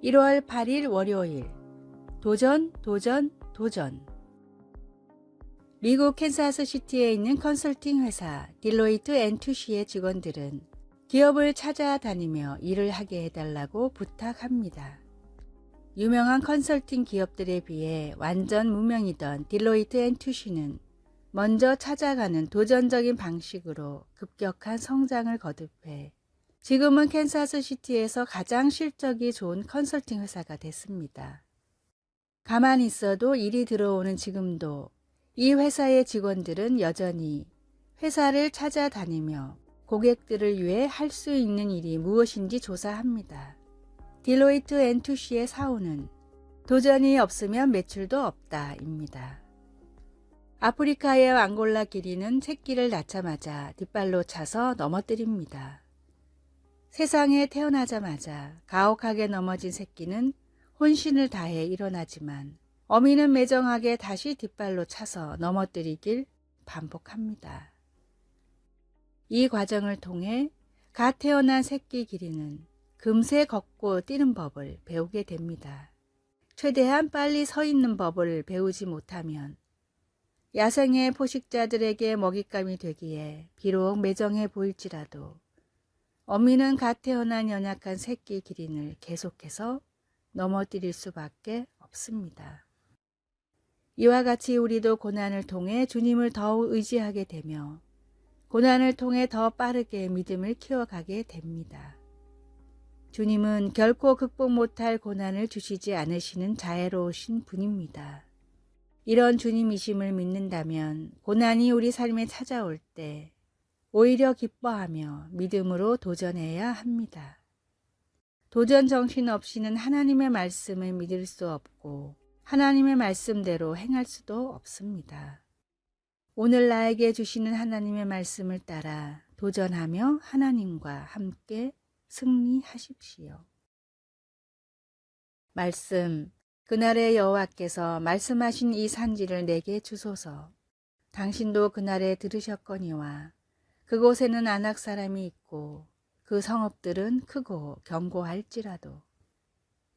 1월 8일 월요일. 도전, 도전, 도전. 미국 캔사스시티에 있는 컨설팅 회사 딜로이트 앤 투시의 직원들은 기업을 찾아다니며 일을 하게 해달라고 부탁합니다. 유명한 컨설팅 기업들에 비해 완전 무명이던 딜로이트 앤 투시는 먼저 찾아가는 도전적인 방식으로 급격한 성장을 거듭해 지금은 캔사스시티에서 가장 실적이 좋은 컨설팅 회사가 됐습니다. 가만히 있어도 일이 들어오는 지금도 이 회사의 직원들은 여전히 회사를 찾아다니며 고객들을 위해 할 수 있는 일이 무엇인지 조사합니다. 딜로이트 앤 투시의 사오는 도전이 없으면 매출도 없다입니다. 아프리카의 앙골라 기린은 새끼를 낳자마자 뒷발로 차서 넘어뜨립니다. 세상에 태어나자마자 가혹하게 넘어진 새끼는 혼신을 다해 일어나지만 어미는 매정하게 다시 뒷발로 차서 넘어뜨리길 반복합니다. 이 과정을 통해 갓 태어난 새끼 기린은 금세 걷고 뛰는 법을 배우게 됩니다. 최대한 빨리 서 있는 법을 배우지 못하면 야생의 포식자들에게 먹잇감이 되기에 비록 매정해 보일지라도 어미는 갓 태어난 연약한 새끼 기린을 계속해서 넘어뜨릴 수밖에 없습니다. 이와 같이 우리도 고난을 통해 주님을 더욱 의지하게 되며 고난을 통해 더 빠르게 믿음을 키워가게 됩니다. 주님은 결코 극복 못할 고난을 주시지 않으시는 자애로우신 분입니다. 이런 주님이심을 믿는다면 고난이 우리 삶에 찾아올 때 오히려 기뻐하며 믿음으로 도전해야 합니다. 도전 정신 없이는 하나님의 말씀을 믿을 수 없고 하나님의 말씀대로 행할 수도 없습니다. 오늘 나에게 주시는 하나님의 말씀을 따라 도전하며 하나님과 함께 승리하십시오. 말씀. 그날에 여호와께서 말씀하신 이 산지를 내게 주소서. 당신도 그날에 들으셨거니와 그곳에는 아낙 사람이 있고 그 성읍들은 크고 견고할지라도.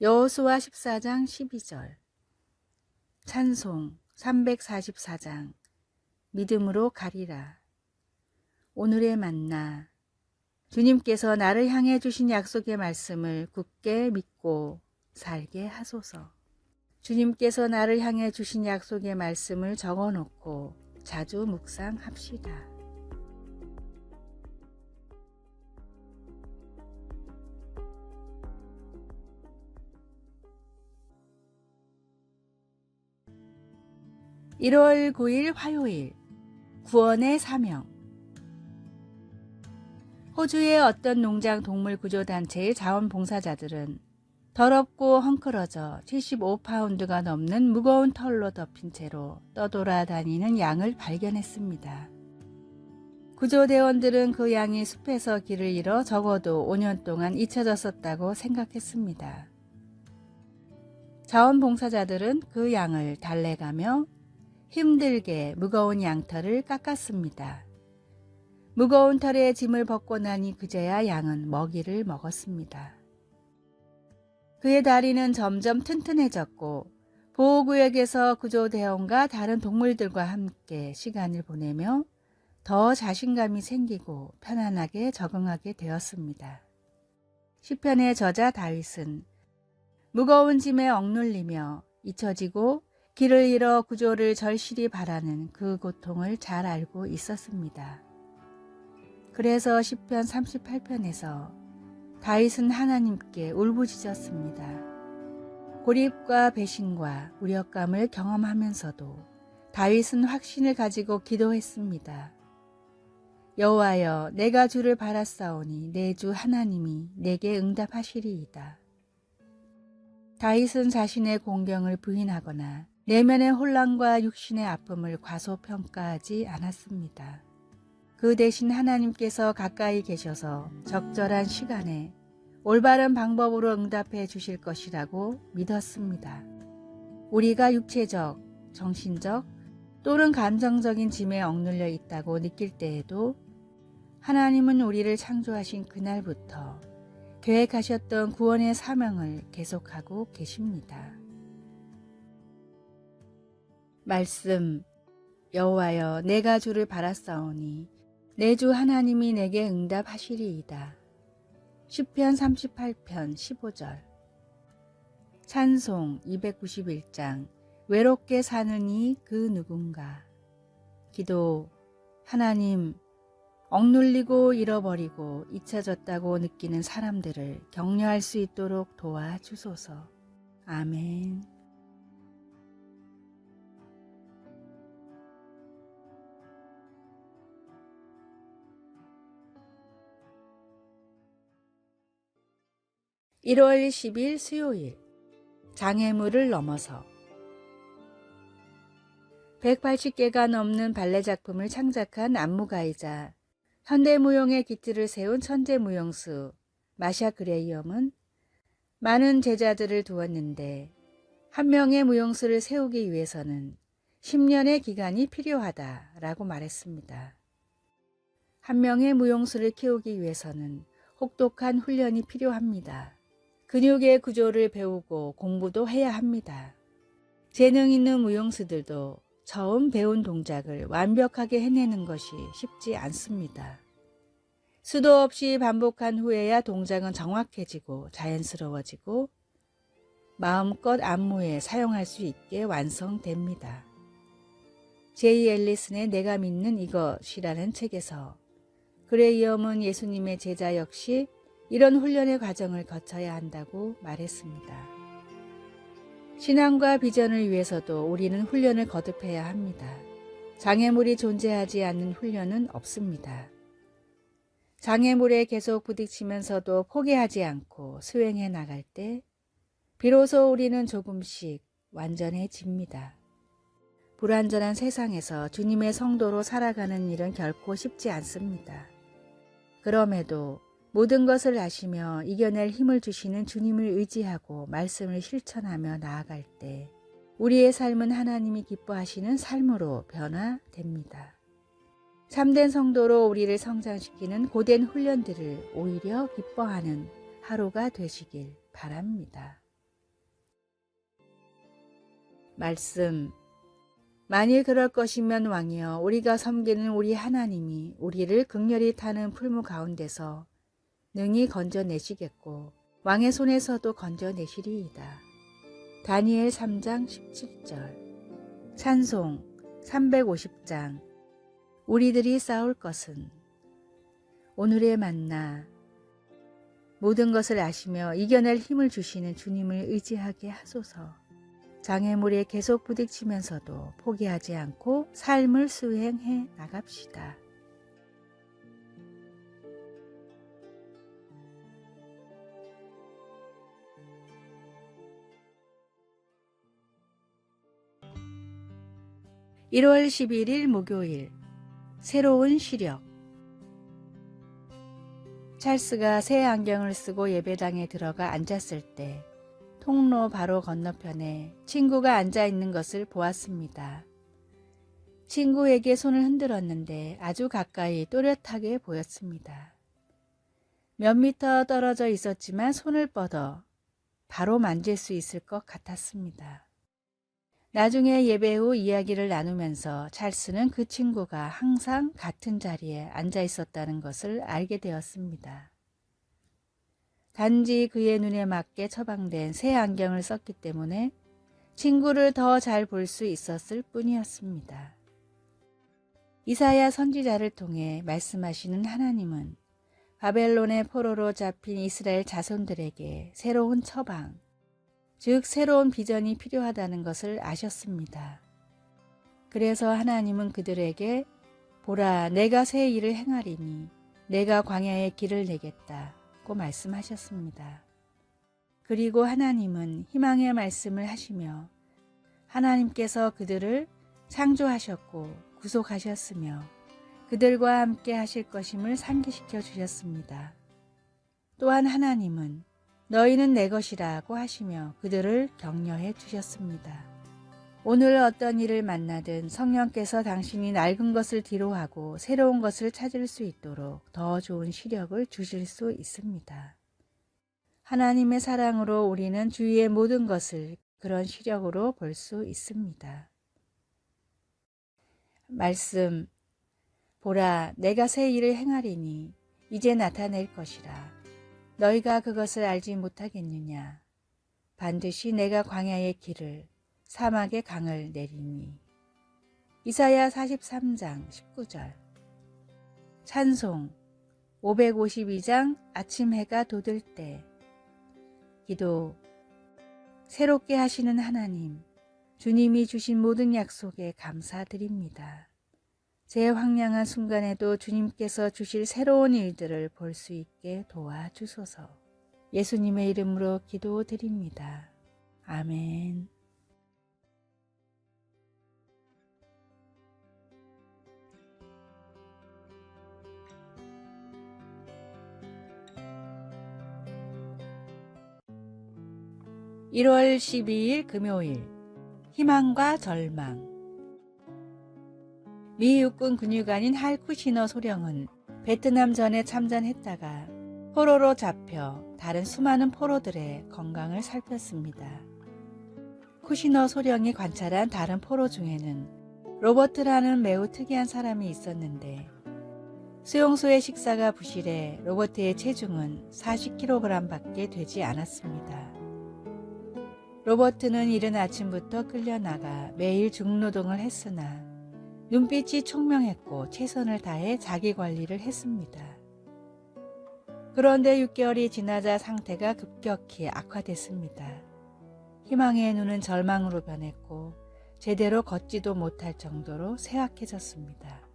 여호수아 14장 12절. 찬송 344장. 믿음으로 가리라. 오늘의 만나. 주님께서 나를 향해 주신 약속의 말씀을 굳게 믿고 살게 하소서. 주님께서 나를 향해 주신 약속의 말씀을 적어놓고 자주 묵상합시다. (1월 9일) 화요일. 구원의 사명. 호주의 어떤 농장 동물구조단체의 자원봉사자들은 더럽고 헝클어져 75파운드가 넘는 무거운 털로 덮인 채로 떠돌아다니는 양을 발견했습니다. 구조대원들은 그 양이 숲에서 길을 잃어 적어도 5년 동안 잊혀졌었다고 생각했습니다. 자원봉사자들은 그 양을 달래가며 힘들게 무거운 양털을 깎았습니다. 무거운 털에 짐을 벗고 나니 그제야 양은 먹이를 먹었습니다. 그의 다리는 점점 튼튼해졌고 보호구역에서 구조대원과 다른 동물들과 함께 시간을 보내며 더 자신감이 생기고 편안하게 적응하게 되었습니다. 시편의 저자 다윗은 무거운 짐에 억눌리며 잊혀지고 길을 잃어 구조를 절실히 바라는 그 고통을 잘 알고 있었습니다. 그래서 시편 38편에서 다윗은 하나님께 울부짖었습니다. 고립과 배신과 무력감을 경험하면서도 다윗은 확신을 가지고 기도했습니다. 여호와여, 내가 주를 바랐사오니 내 주 하나님이 내게 응답하시리이다. 다윗은 자신의 공경을 부인하거나 내면의 혼란과 육신의 아픔을 과소평가하지 않았습니다. 그 대신 하나님께서 가까이 계셔서 적절한 시간에 올바른 방법으로 응답해 주실 것이라고 믿었습니다. 우리가 육체적, 정신적 또는 감정적인 짐에 억눌려 있다고 느낄 때에도 하나님은 우리를 창조하신 그날부터 계획하셨던 구원의 사명을 계속하고 계십니다. 말씀. 여호와여, 내가 주를 바랐사오니 내 주 하나님이 내게 응답하시리이다. 시편 38편 15절. 찬송 291장. 외롭게 사느니 그 누군가. 기도. 하나님, 억눌리고 잃어버리고 잊혀졌다고 느끼는 사람들을 격려할 수 있도록 도와주소서. 아멘. (1월 10일) 수요일. 장애물을 넘어서. 180개가 넘는 발레 작품을 창작한 안무가이자 현대무용의 기틀을 세운 천재무용수 마샤 그레이엄은 많은 제자들을 두었는데 한 명의 무용수를 세우기 위해서는 10년의 기간이 필요하다라고 말했습니다. 한 명의 무용수를 키우기 위해서는 혹독한 훈련이 필요합니다. 근육의 구조를 배우고 공부도 해야 합니다. 재능 있는 무용수들도 처음 배운 동작을 완벽하게 해내는 것이 쉽지 않습니다. 수도 없이 반복한 후에야 동작은 정확해지고 자연스러워지고 마음껏 안무에 사용할 수 있게 완성됩니다. 제이 앨리슨의 내가 믿는 이것이라는 책에서 그레이엄은 예수님의 제자 역시 이런 훈련의 과정을 거쳐야 한다고 말했습니다. 신앙과 비전을 위해서도 우리는 훈련을 거듭해야 합니다. 장애물이 존재하지 않는 훈련은 없습니다. 장애물에 계속 부딪히면서도 포기하지 않고 수행해 나갈 때 비로소 우리는 조금씩 완전해집니다. 불완전한 세상에서 주님의 성도로 살아가는 일은 결코 쉽지 않습니다. 그럼에도 모든 것을 아시며 이겨낼 힘을 주시는 주님을 의지하고 말씀을 실천하며 나아갈 때 우리의 삶은 하나님이 기뻐하시는 삶으로 변화됩니다. 참된 성도로 우리를 성장시키는 고된 훈련들을 오히려 기뻐하는 하루가 되시길 바랍니다. 말씀. 만일 그럴 것이면 왕이여, 우리가 섬기는 우리 하나님이 우리를 극렬히 타는 풀무 가운데서 능히 건져내시겠고 왕의 손에서도 건져내시리이다. 다니엘 3장 17절. 찬송 350장. 우리들이 싸울 것은. 오늘의 만나. 모든 것을 아시며 이겨낼 힘을 주시는 주님을 의지하게 하소서. 장애물에 계속 부딪히면서도 포기하지 않고 삶을 수행해 나갑시다. (1월 11일) 목요일. 새로운 시력. 찰스가 새 안경을 쓰고 예배당에 들어가 앉았을 때 통로 바로 건너편에 친구가 앉아 있는 것을 보았습니다. 친구에게 손을 흔들었는데 아주 가까이 또렷하게 보였습니다. 몇 미터 떨어져 있었지만 손을 뻗어 바로 만질 수 있을 것 같았습니다. 나중에 예배 후 이야기를 나누면서 찰스는 그 친구가 항상 같은 자리에 앉아 있었다는 것을 알게 되었습니다. 단지 그의 눈에 맞게 처방된 새 안경을 썼기 때문에 친구를 더 잘 볼 수 있었을 뿐이었습니다. 이사야 선지자를 통해 말씀하시는 하나님은 바벨론의 포로로 잡힌 이스라엘 자손들에게 새로운 처방, 즉 새로운 비전이 필요하다는 것을 아셨습니다. 그래서 하나님은 그들에게 보라, 내가 새 일을 행하리니 내가 광야에 길을 내겠다고 말씀하셨습니다. 그리고 하나님은 희망의 말씀을 하시며 하나님께서 그들을 창조하셨고 구속하셨으며 그들과 함께 하실 것임을 상기시켜 주셨습니다. 또한 하나님은 너희는 내 것이라고 하시며 그들을 격려해 주셨습니다. 오늘 어떤 일을 만나든 성령께서 당신이 낡은 것을 뒤로하고 새로운 것을 찾을 수 있도록 더 좋은 시력을 주실 수 있습니다. 하나님의 사랑으로 우리는 주위의 모든 것을 그런 시력으로 볼 수 있습니다. 말씀, 보라, 내가 새 일을 행하리니 이제 나타낼 것이라. 너희가 그것을 알지 못하겠느냐. 반드시 내가 광야의 길을 사막의 강을 내리니. 이사야 43장 19절. 찬송 552장 아침 해가 돋을 때. 기도. 새롭게 하시는 하나님, 주님이 주신 모든 약속에 감사드립니다. 제 황량한 순간에도 주님께서 주실 새로운 일들을 볼 수 있게 도와주소서. 예수님의 이름으로 기도드립니다. 아멘. (1월 12일) 금요일. 희망과 절망. 미 육군 근육안인 할쿠시너 소령은 베트남전에 참전했다가 포로로 잡혀 다른 수많은 포로들의 건강을 살폈습니다. 쿠시너 소령이 관찰한 다른 포로 중에는 로버트라는 매우 특이한 사람이 있었는데 수용소의 식사가 부실해 로버트의 체중은 40kg 밖에 되지 않았습니다. 로버트는 이른 아침부터 끌려나가 매일 중노동을 했으나 눈빛이 총명했고 최선을 다해 자기 관리를 했습니다. 그런데 6개월이 지나자 상태가 급격히 악화됐습니다. 희망의 눈은 절망으로 변했고 제대로 걷지도 못할 정도로 쇠약해졌습니다.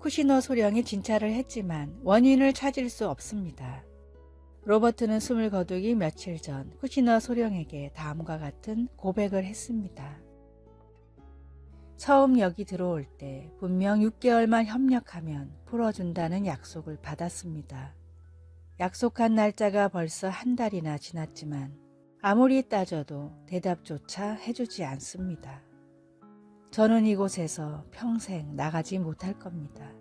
쿠시너 소령이 진찰을 했지만 원인을 찾을 수 없습니다. 로버트는 숨을 거두기 며칠 전 쿠시너 소령에게 다음과 같은 고백을 했습니다. 처음 여기 들어올 때 분명 6개월만 협력하면 풀어준다는 약속을 받았습니다. 약속한 날짜가 벌써 한 달이나 지났지만 아무리 따져도 대답조차 해주지 않습니다. 저는 이곳에서 평생 나가지 못할 겁니다.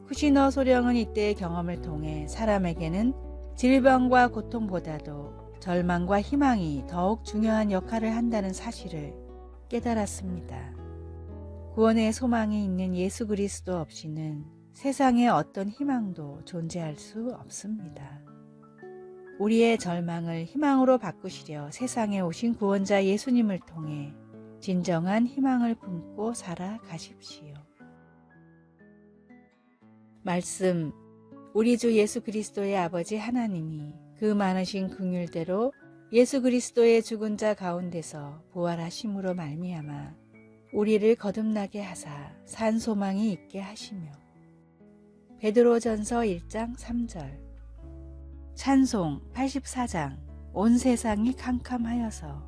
쿠시너 소령은 이때의 경험을 통해 사람에게는 질병과 고통보다도 절망과 희망이 더욱 중요한 역할을 한다는 사실을 깨달았습니다. 구원의 소망이 있는 예수 그리스도 없이는 세상에 어떤 희망도 존재할 수 없습니다. 우리의 절망을 희망으로 바꾸시려 세상에 오신 구원자 예수님을 통해 진정한 희망을 품고 살아가십시오. 말씀, 우리 주 예수 그리스도의 아버지 하나님이 그 많으신 긍휼대로 예수 그리스도의 죽은 자 가운데서 부활하심으로 말미암아 우리를 거듭나게 하사 산 소망이 있게 하시며. 베드로전서 1장 3절. 찬송 84장 온 세상이 캄캄하여서.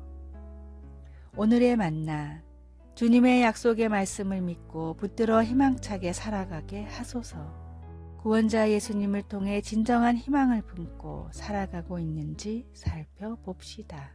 오늘의 만나, 주님의 약속의 말씀을 믿고 붙들어 희망차게 살아가게 하소서. 구원자 예수님을 통해 진정한 희망을 품고 살아가고 있는지 살펴봅시다.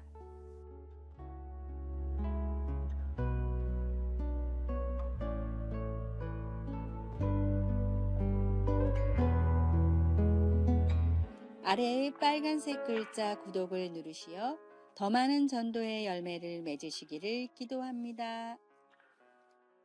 아래의 빨간색 글자 구독을 누르시어 더 많은 전도의 열매를 맺으시기를 기도합니다.